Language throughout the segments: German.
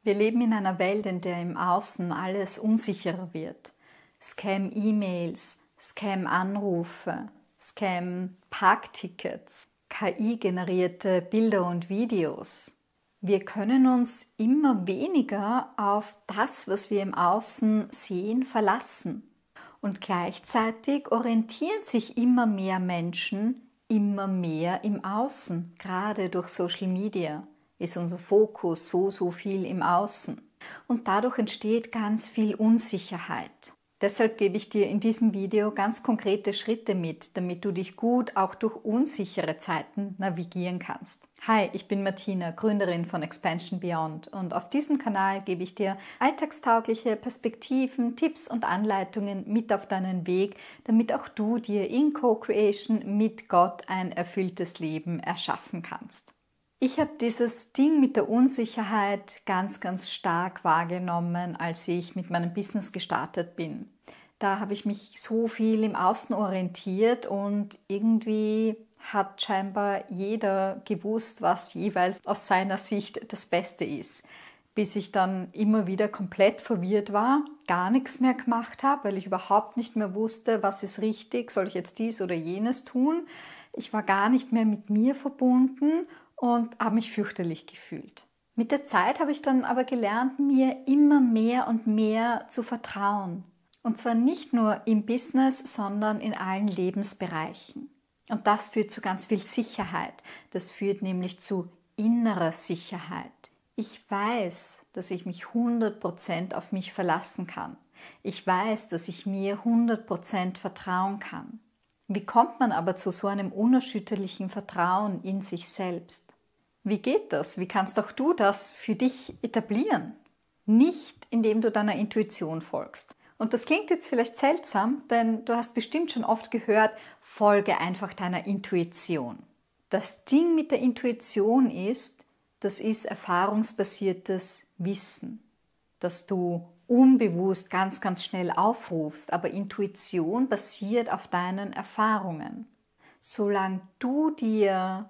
Wir leben in einer Welt, in der im Außen alles unsicherer wird. Scam-E-Mails, Scam-Anrufe, Scam-Parktickets, KI-generierte Bilder und Videos. Wir können uns immer weniger auf das, was wir im Außen sehen, verlassen. Und gleichzeitig orientieren sich immer mehr Menschen immer mehr im Außen. Gerade durch Social Media ist unser Fokus so viel im Außen. Und dadurch entsteht ganz viel Unsicherheit. Deshalb gebe ich dir in diesem Video ganz konkrete Schritte mit, damit du dich gut auch durch unsichere Zeiten navigieren kannst. Hi, ich bin Martina, Gründerin von Expansion Beyond, und auf diesem Kanal gebe ich dir alltagstaugliche Perspektiven, Tipps und Anleitungen mit auf deinen Weg, damit auch du dir in Co-Creation mit Gott ein erfülltes Leben erschaffen kannst. Ich habe dieses Ding mit der Unsicherheit ganz stark wahrgenommen, als ich mit meinem Business gestartet bin. Da habe ich mich so viel im Außen orientiert und irgendwie hat scheinbar jeder gewusst, was jeweils aus seiner Sicht das Beste ist. Bis ich dann immer wieder komplett verwirrt war, gar nichts mehr gemacht habe, weil ich überhaupt nicht mehr wusste, was ist richtig, soll ich jetzt dies oder jenes tun. Ich war gar nicht mehr mit mir verbunden und habe mich fürchterlich gefühlt. Mit der Zeit habe ich dann aber gelernt, mir immer mehr und mehr zu vertrauen. Und zwar nicht nur im Business, sondern in allen Lebensbereichen. Und das führt zu ganz viel Sicherheit. Das führt nämlich zu innerer Sicherheit. Ich weiß, dass ich mich 100% auf mich verlassen kann. Ich weiß, dass ich mir 100% vertrauen kann. Wie kommt man aber zu so einem unerschütterlichen Vertrauen in sich selbst? Wie geht das? Wie kannst auch du das für dich etablieren? Nicht, indem du deiner Intuition folgst. Und das klingt jetzt vielleicht seltsam, denn du hast bestimmt schon oft gehört, folge einfach deiner Intuition. Das Ding mit der Intuition ist, das ist erfahrungsbasiertes Wissen, das du unbewusst ganz schnell aufrufst, aber Intuition basiert auf deinen Erfahrungen. Solange du dir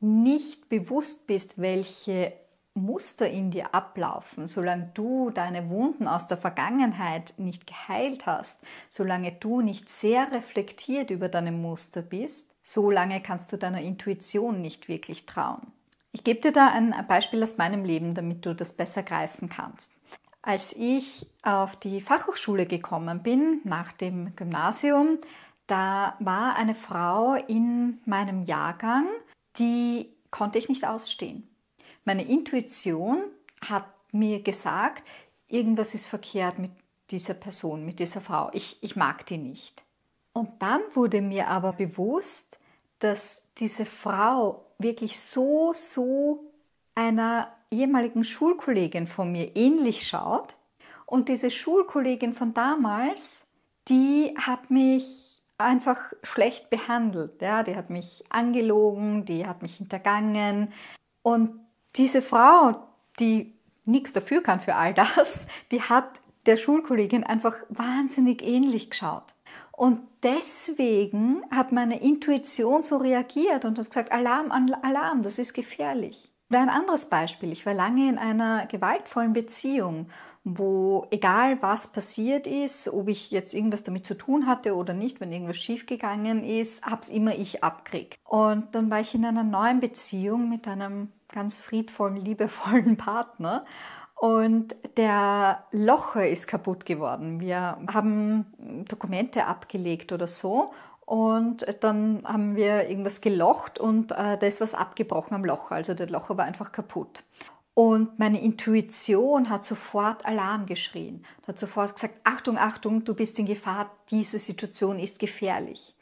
nicht bewusst bist, welche Muster in dir ablaufen, solange du deine Wunden aus der Vergangenheit nicht geheilt hast, solange du nicht sehr reflektiert über deine Muster bist, solange kannst du deiner Intuition nicht wirklich trauen. Ich gebe dir da ein Beispiel aus meinem Leben, damit du das besser greifen kannst. Als ich auf die Fachhochschule gekommen bin, nach dem Gymnasium, da war eine Frau in meinem Jahrgang, die konnte ich nicht ausstehen. Meine Intuition hat mir gesagt, irgendwas ist verkehrt mit dieser Person, mit dieser Frau. Ich mag die nicht. Und dann wurde mir aber bewusst, dass diese Frau wirklich so einer ehemaligen Schulkollegin von mir ähnlich schaut. Und diese Schulkollegin von damals, die hat mich einfach schlecht behandelt. Ja, die hat mich angelogen, die hat mich hintergangen. Und diese Frau, die nichts dafür kann für all das, die hat der Schulkollegin einfach wahnsinnig ähnlich geschaut. Und deswegen hat meine Intuition so reagiert und hat gesagt, Alarm, Alarm, das ist gefährlich. Oder ein anderes Beispiel, ich war lange in einer gewaltvollen Beziehung, wo egal was passiert ist, ob ich jetzt irgendwas damit zu tun hatte oder nicht, wenn irgendwas schiefgegangen ist, habe es immer ich abgekriegt. Und dann war ich in einer neuen Beziehung mit einem ganz friedvollen, liebevollen Partner und der Locher ist kaputt geworden. Wir haben Dokumente abgelegt oder so. Und dann haben wir irgendwas gelocht und da ist was abgebrochen am Locher. Also der Locher war einfach kaputt. Und meine Intuition hat sofort Alarm geschrien. Hat sofort gesagt, Achtung, Achtung, du bist in Gefahr, diese Situation ist gefährlich.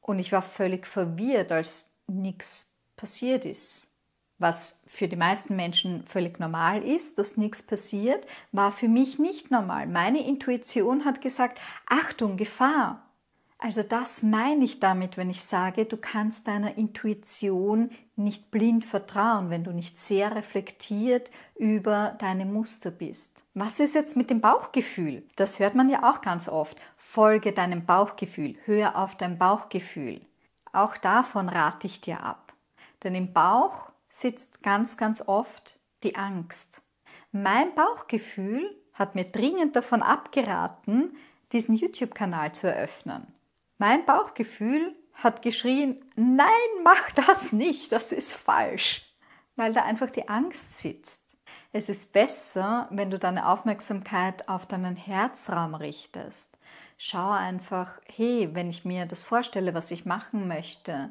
Und ich war völlig verwirrt, als nichts passiert ist. Was für die meisten Menschen völlig normal ist, dass nichts passiert, war für mich nicht normal. Meine Intuition hat gesagt, Achtung, Gefahr. Also das meine ich damit, wenn ich sage, du kannst deiner Intuition nicht blind vertrauen, wenn du nicht sehr reflektiert über deine Muster bist. Was ist jetzt mit dem Bauchgefühl? Das hört man ja auch ganz oft. Folge deinem Bauchgefühl, hör auf dein Bauchgefühl. Auch davon rate ich dir ab. Denn im Bauch sitzt ganz oft die Angst. Mein Bauchgefühl hat mir dringend davon abgeraten, diesen YouTube-Kanal zu eröffnen. Mein Bauchgefühl hat geschrien, nein, mach das nicht, das ist falsch, weil da einfach die Angst sitzt. Es ist besser, wenn du deine Aufmerksamkeit auf deinen Herzraum richtest. Schau einfach, hey, wenn ich mir das vorstelle, was ich machen möchte,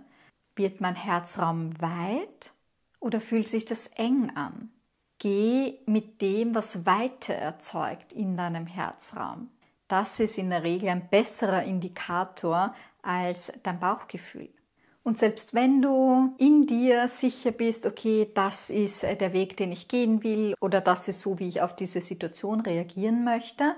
wird mein Herzraum weit oder fühlt sich das eng an? Geh mit dem, was Weite erzeugt in deinem Herzraum. Das ist in der Regel ein besserer Indikator als dein Bauchgefühl. Und selbst wenn du in dir sicher bist, okay, das ist der Weg, den ich gehen will oder das ist so, wie ich auf diese Situation reagieren möchte,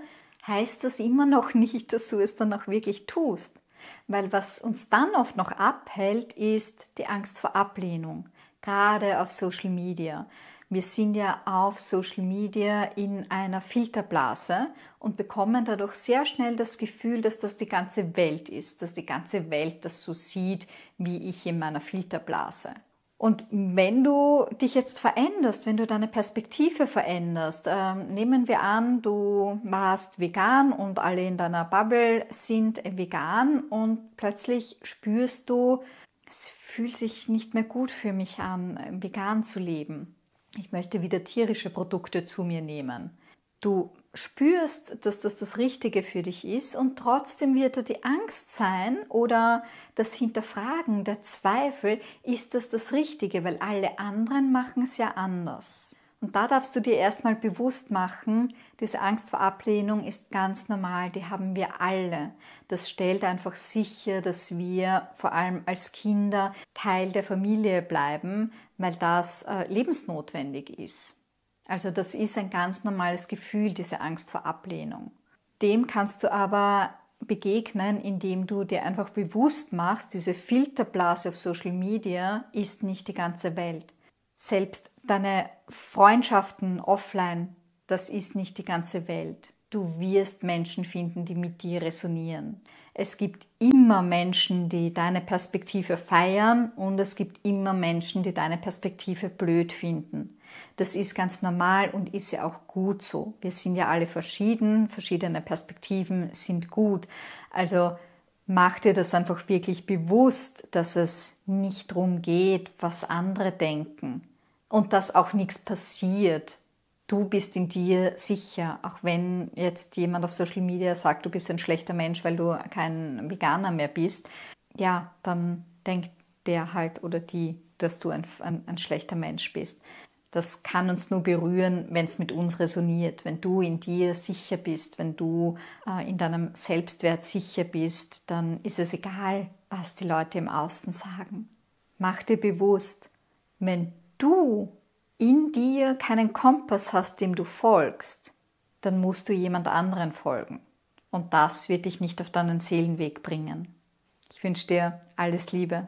heißt das immer noch nicht, dass du es dann auch wirklich tust. Weil was uns dann oft noch abhält, ist die Angst vor Ablehnung, gerade auf Social Media. Wir sind ja auf Social Media in einer Filterblase und bekommen dadurch sehr schnell das Gefühl, dass das die ganze Welt ist, dass die ganze Welt das so sieht, wie ich in meiner Filterblase. Und wenn du dich jetzt veränderst, wenn du deine Perspektive veränderst, nehmen wir an, du warst vegan und alle in deiner Bubble sind vegan und plötzlich spürst du, es fühlt sich nicht mehr gut für mich an, vegan zu leben. Ich möchte wieder tierische Produkte zu mir nehmen. Du spürst, dass das Richtige für dich ist und trotzdem wird da die Angst sein oder das Hinterfragen, der Zweifel, ist das Richtige, weil alle anderen machen es ja anders. Und da darfst du dir erstmal bewusst machen, diese Angst vor Ablehnung ist ganz normal, die haben wir alle. Das stellt einfach sicher, dass wir vor allem als Kinder Teil der Familie bleiben, weil das lebensnotwendig ist. Also das ist ein ganz normales Gefühl, diese Angst vor Ablehnung. Dem kannst du aber begegnen, indem du dir einfach bewusst machst, diese Filterblase auf Social Media ist nicht die ganze Welt. Selbst deine Freundschaften offline, das ist nicht die ganze Welt. Du wirst Menschen finden, die mit dir resonieren. Es gibt immer Menschen, die deine Perspektive feiern und es gibt immer Menschen, die deine Perspektive blöd finden. Das ist ganz normal und ist ja auch gut so. Wir sind ja alle verschieden, verschiedene Perspektiven sind gut. Also mach dir das einfach wirklich bewusst, dass es nicht darum geht, was andere denken und dass auch nichts passiert. Du bist in dir sicher, auch wenn jetzt jemand auf Social Media sagt, du bist ein schlechter Mensch, weil du kein Veganer mehr bist. Ja, dann denkt der halt oder die, dass du ein schlechter Mensch bist. Das kann uns nur berühren, wenn es mit uns resoniert, wenn du in dir sicher bist, wenn du in deinem Selbstwert sicher bist, dann ist es egal, was die Leute im Außen sagen. Mach dir bewusst, wenn du in dir keinen Kompass hast, dem du folgst, dann musst du jemand anderen folgen. Und das wird dich nicht auf deinen Seelenweg bringen. Ich wünsche dir alles Liebe.